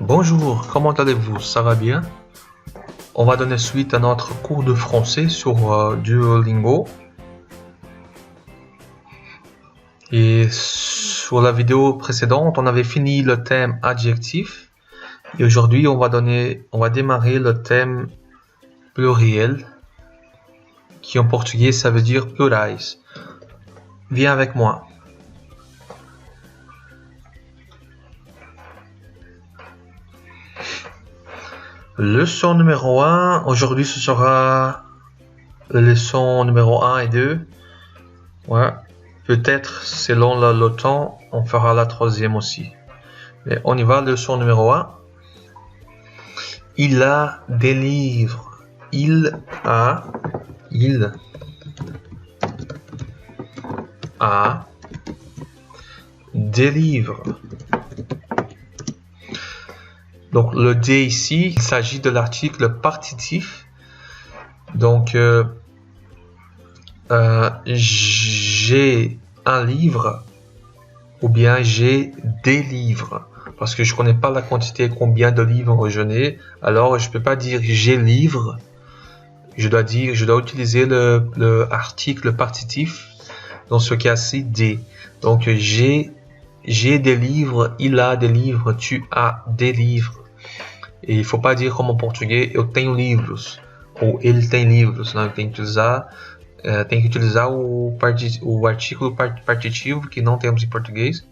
Bonjour, comment allez-vous? Ça va bien? On va donner suite à notre cours de français sur Duolingo. Et sur la vidéo précédente, on avait fini le thème adjectif. Et aujourd'hui, on va démarrer le thème pluriel, qui en portugais, ça veut dire plurais. Viens avec moi. Leçon numéro 1, aujourd'hui ce sera la leçon numéro 1 et 2. Ouais. Peut-être, selon le temps, on fera la troisième aussi. Mais on y va, leçon numéro 1. Il a des livres. Il a des livres. Donc le D ici, il s'agit de l'article partitif. Donc j'ai un livre ou bien j'ai des livres. Parce que je connais pas la quantité, combien de livres je n'ai. Alors je peux pas dire j'ai livre. Je dois utiliser le article partitif. Dans ce cas-ci, des. Donc j'ai des livres, il a des livres, tu as des livres. E il faut pas dire como em português, eu tenho livros, ou ele tem livros, não, tem que utilizar o artículo partitivo, que não temos em português.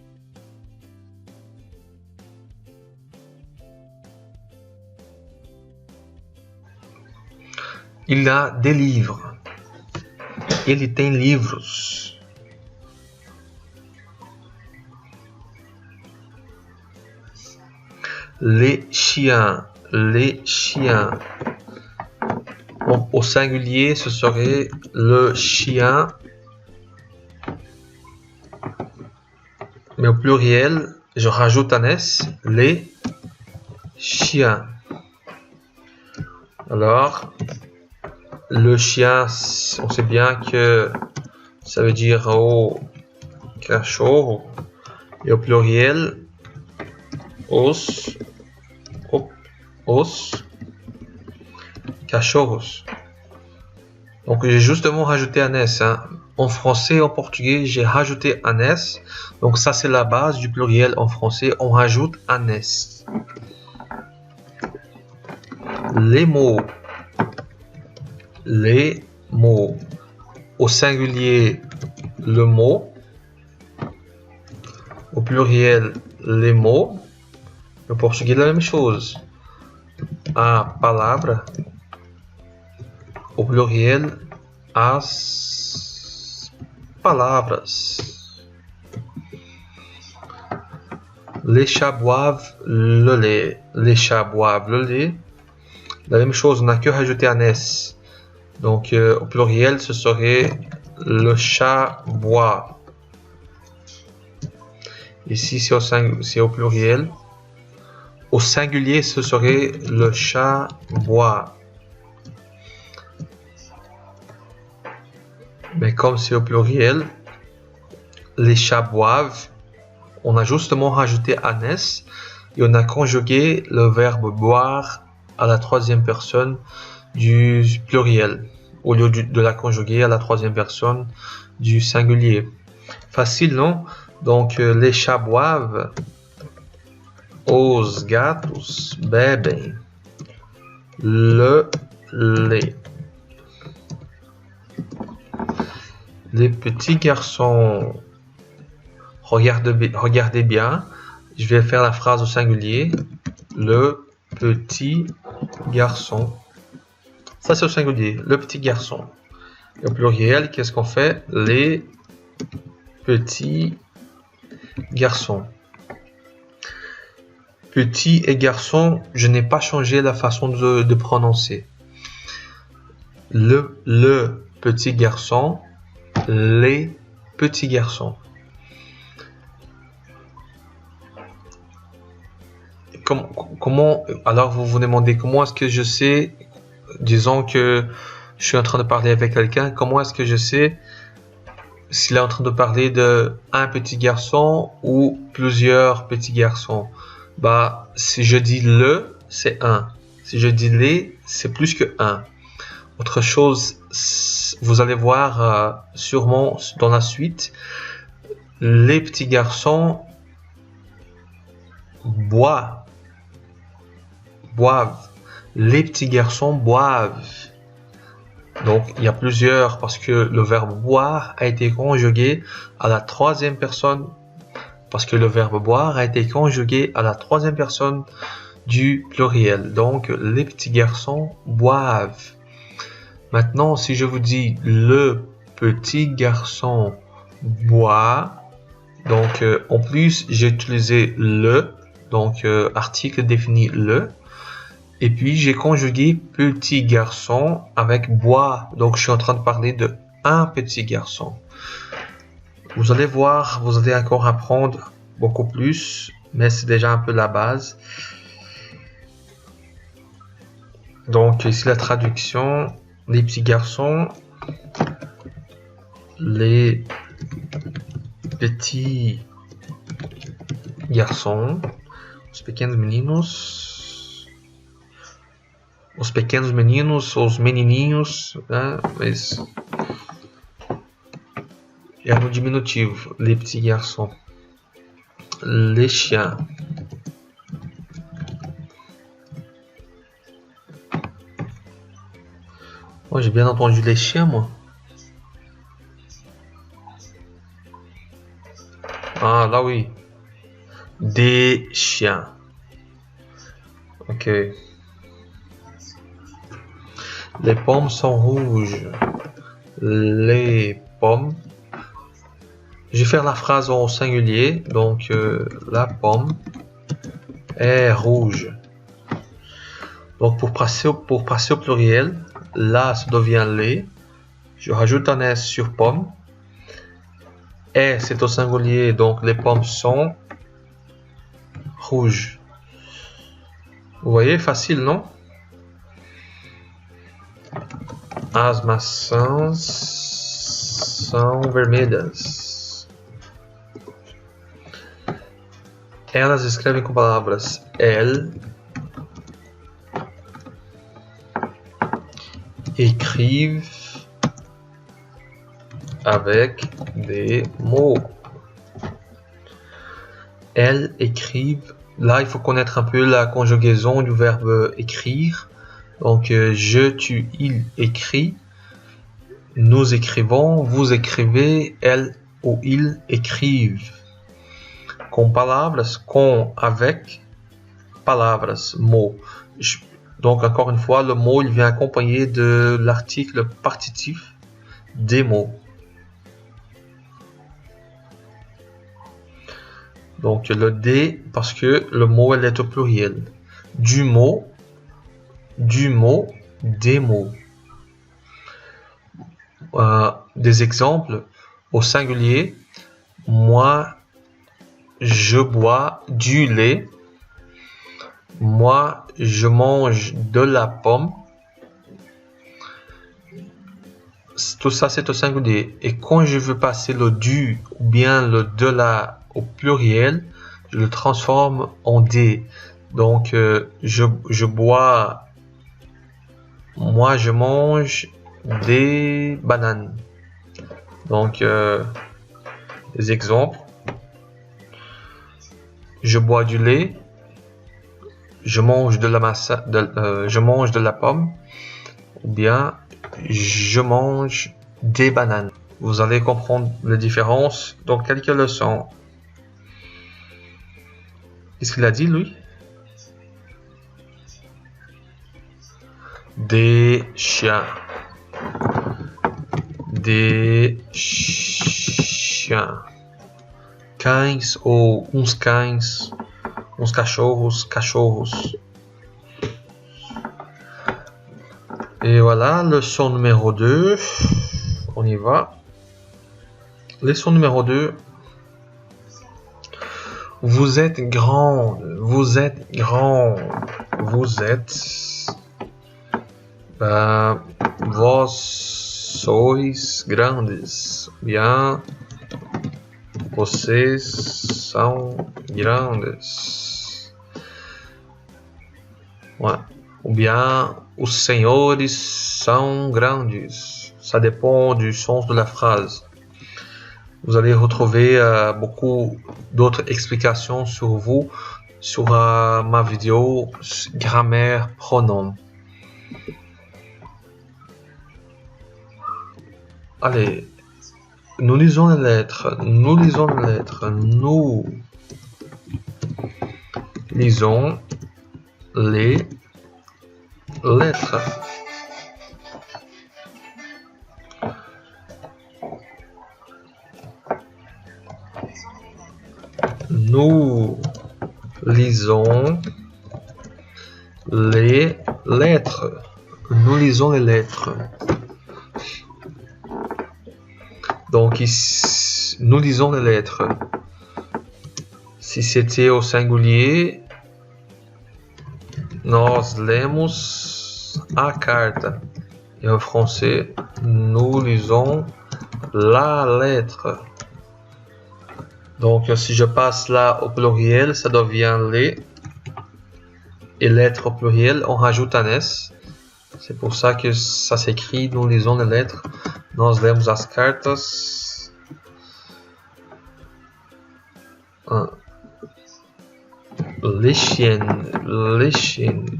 Il a des livres. Ele tem livros. Les chiens. Bon, au singulier, ce serait le chien. Mais au pluriel, je rajoute un S, les chiens. Alors, le chien, on sait bien que ça veut dire cachorro. Et au pluriel, os cachorros. Donc j'ai justement rajouté un S. En français et en portugais, j'ai rajouté un S. Donc ça c'est la base du pluriel en français. On rajoute un S. Les mots. Au singulier, le mot. Au pluriel, les mots. No português é a mesma chose. A palavra, au pluriel, as palavras. Les chats boivent le lait. Les chats boivent le lait. La même chose, on n'a que rajouté un S. Donc au pluriel, ce serait le chat boit. Ici, c'est au pluriel. Au singulier, ce serait le chat boit. Mais comme c'est au pluriel, les chats boivent, on a justement rajouté un S et on a conjugué le verbe boire à la troisième personne du pluriel au lieu de la conjuguer à la troisième personne du singulier. Facile, non? Donc les chats boivent. Os gatos bebem le lait. Les petits garçons, regardez bien, je vais faire la phrase au singulier. Le petit garçon. Ça c'est au singulier, le petit garçon. Et au pluriel, qu'est-ce qu'on fait? Les petits garçons. Petit et garçon, je n'ai pas changé la façon de prononcer. Le petit garçon, les petits garçons. Comment, alors vous vous demandez comment est-ce que je sais, disons que je suis en train de parler avec quelqu'un, comment est-ce que je sais s'il est en train de parler de un petit garçon ou plusieurs petits garçons? Bah, si je dis le, c'est 1. Si je dis les, c'est plus que 1. Autre chose, vous allez voir sûrement dans la suite, les petits garçons boivent. Les petits garçons boivent. Donc, il y a plusieurs, parce que le verbe boire a été conjugué à la troisième personne, du pluriel. Donc, les petits garçons boivent. Maintenant, si je vous dis le petit garçon boit, donc en plus, j'ai utilisé le, donc article défini le. Et puis, j'ai conjugué petit garçon avec bois. Donc, je suis en train de parler de un petit garçon. Vous allez voir, vous allez encore apprendre beaucoup plus, mais c'est déjà un peu la base. Donc, ici la traduction, les petits garçons, les petits garçons, os pequenos meninos, os menininhos, né? Mas é no diminutivo, les petits garçons, les chiens. Oh, j'ai bien entendu les chiens, moi. Ah, là oui. Des chiens. Ok. Les pommes sont rouges. Les pommes. Je vais faire la phrase au singulier. Donc, la pomme est rouge. Donc, pour passer au pluriel, là, ça devient les. Je rajoute un S sur pomme. Et c'est au singulier, donc les pommes sont rouges. Vous voyez, facile, non? As maçãs são vermelhas. Elas escrevem com palavras elles écrivent avec des mots. Elles écrivent. Là, il faut connaître un peu la conjugaison du verbe écrire. Donc, je, tu, il écrit. Nous écrivons, vous écrivez, elles ou ils écrivent. Com palavras, com, avec, palavras, mots. Donc, encore une fois, le mot, il vient accompagné de l'article partitif des mots. Donc, le des, parce que le mot, elle est au pluriel. Du mot, des mots. Des exemples au singulier. Moi, je bois du lait. Moi, je mange de la pomme. Tout ça, c'est au singulier. Et quand je veux passer le du ou bien le de la au pluriel, je le transforme en des. Donc, je bois. Moi, je mange des bananes. Donc, des exemples. Je bois du lait. Je mange de la je mange de la pomme. Ou bien, je mange des bananes. Vous allez comprendre les différences dans quelques leçons. Qu'est-ce qu'il a dit, lui? Des chiens. Des chiens. Cães ou uns cães. Uns cachorros. Et voilà, leçon numéro 2. On y va. Leçon numéro 2. Vous êtes grande. Vous êtes grand. Vous êtes. Vós sois grandes. Bien. Vocês são grandes. Ouais. Ou bien, os senhores são grandes. Ça dépend du sens de la phrase. Vous allez retrouver beaucoup d'autres explications sur vous sur ma vidéo grammaire pronom. Allez, nous lisons les lettres. Nous lisons les lettres. Nous lisons les lettres. Nous lisons les lettres. Nous lisons les lettres. Donc ici, nous lisons les lettres. Si c'était au singulier, nós lemos a carta. Et en français, nous lisons la lettre. Donc si je passe là au pluriel, ça devient les. Et lettres au pluriel, on rajoute un S. C'est pour ça que ça s'écrit, nous lisons les lettres. Nós lemos as cartas. Les chiennes. Les chiennes.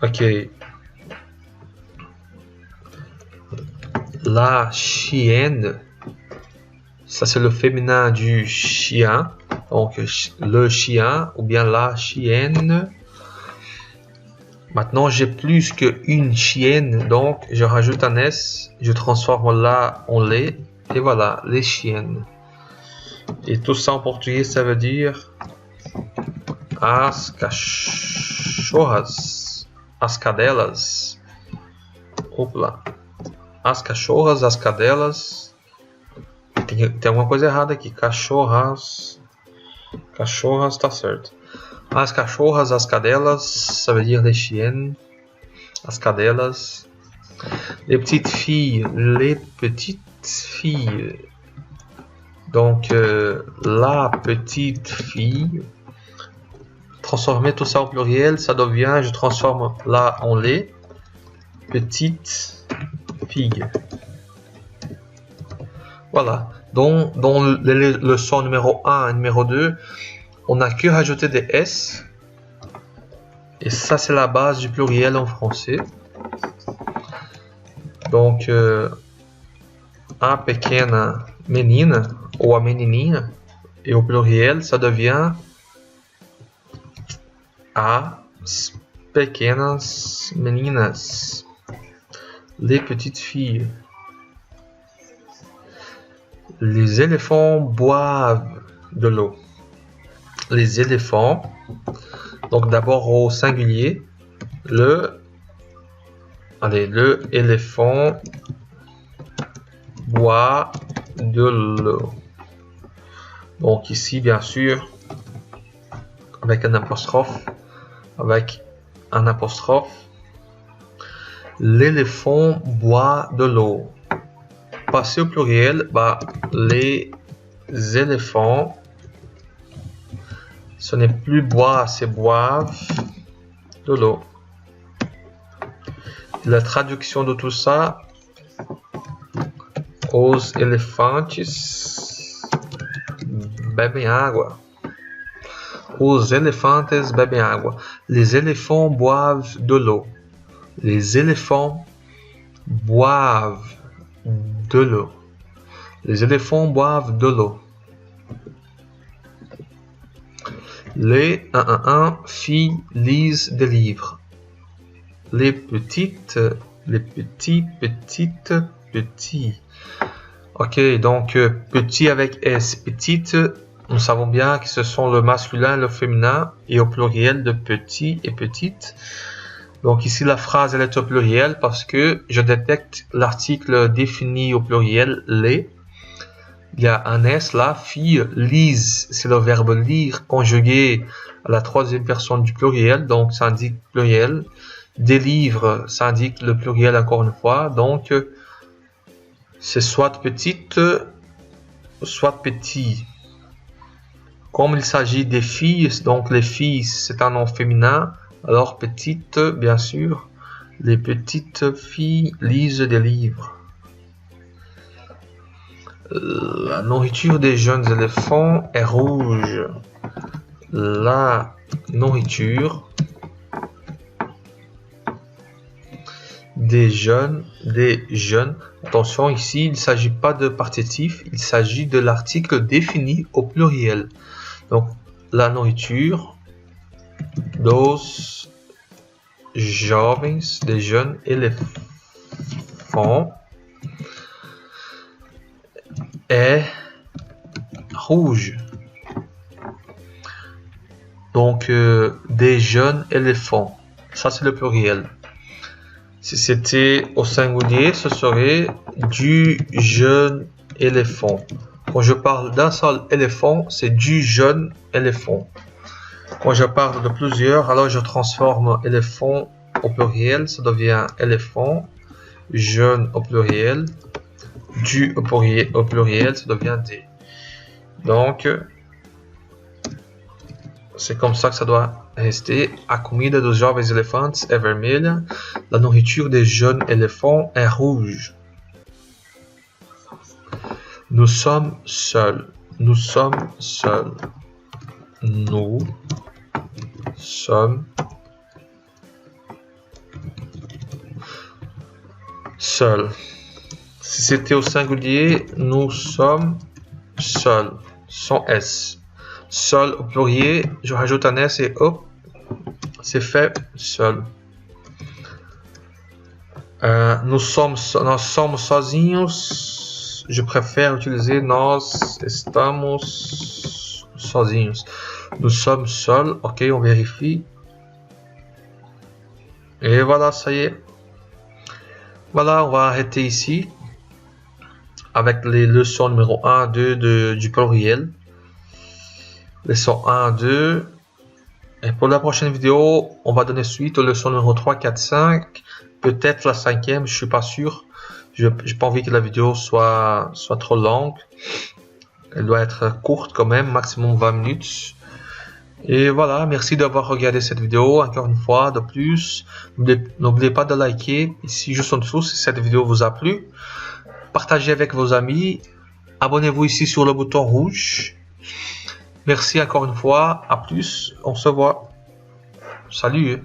Ok. La chienne. Ça c'est le féminin du chien. Donc le chien ou bien la chienne. Maintenant j'ai plus qu'une chienne, donc je rajoute un S, je transforme la en les, et voilà, les chiennes. Et tout ça en portugais ça veut dire as cachorras, as cadelas. Hop lá. As cachorras, as cadelas. Tem alguma coisa errada aqui. Cachorras. Cachorras tá certo. As cachorras, as cadelas, ça veut dire les chiennes. As cadelas. Les petites filles. Les petites filles. Donc, la petite fille. Transformer tout ça en pluriel, ça devient, je transforme là en les. Petites filles. Voilà. Dans les leçons numéro 1 et numéro 2, on n'a que rajouté des S. Et ça, c'est la base du pluriel en français. Donc, a pequena menina ou a menininha. Et au pluriel, ça devient as pequenas meninas. Les petites filles. Les éléphants boivent de l'eau. Les éléphants, donc d'abord au singulier, le éléphant boit de l'eau. Donc ici, bien sûr, avec un apostrophe, l'éléphant boit de l'eau. Passer au pluriel, les éléphants, ce n'est plus boire, c'est boivent de l'eau. La traduction de tout ça, os elefantes bebem água. Os elefantes bebem água. Les éléphants boivent de l'eau. Les éléphants boivent de l'eau. Les éléphants boivent de l'eau. Les filles lisent des livres. Les petites, petits. Ok, donc petit avec S, petite, nous savons bien que ce sont le masculin et le féminin, et au pluriel de petit et petite. Donc ici la phrase elle est au pluriel parce que je détecte l'article défini au pluriel les. Il y a un S là, filles lisent, c'est le verbe lire conjugué à la troisième personne du pluriel, donc ça indique pluriel. Des livres, ça indique le pluriel encore une fois, donc c'est soit petite, soit petit. Comme il s'agit des filles, donc les filles c'est un nom féminin, alors petites, bien sûr, les petites filles lisent des livres. La nourriture des jeunes éléphants est rouge. La nourriture des jeunes, attention ici, il ne s'agit pas de partitif, il s'agit de l'article défini au pluriel. Donc, la nourriture dos jovens, des jeunes éléphants, est rouge. Donc, des jeunes éléphants, ça c'est le pluriel. Si c'était au singulier, ce serait du jeune éléphant. Quand je parle d'un seul éléphant, c'est du jeune éléphant. Quand je parle de plusieurs, alors je transforme éléphant au pluriel, ça devient éléphant, jeune au pluriel, du au pluriel, ça devient des. Donc, c'est comme ça que ça doit rester. A comida dos jovens elefantes é vermelha. La nourriture des jeunes éléphants est rouge. Nous sommes seuls. Nous sommes seuls. Nous sommes seuls. Si c'était au singulier, nous sommes seuls. Sans S. Seul au pluriel, je rajoute un S et hop, c'est fait seul. Nós somos sozinhos. Je préfère utiliser nós estamos sozinhos. Nous sommes seuls. Ok, on vérifie. Et voilà, ça y est. Voilà, on va arrêter ici avec les leçons numéro 1, 2 du pluriel. Leçon 1, 2. Et pour la prochaine vidéo, on va donner suite aux leçons numéro 3, 4, 5. Peut-être la 5e, je suis pas sûr. Je n'ai pas envie que la vidéo soit trop longue. Elle doit être courte quand même, maximum 20 minutes. Et voilà, merci d'avoir regardé cette vidéo. Encore une fois, de plus, n'oubliez pas de liker ici juste en dessous si cette vidéo vous a plu. Partagez avec vos amis. Abonnez-vous ici sur le bouton rouge. Merci encore une fois, à plus, on se voit. Salut.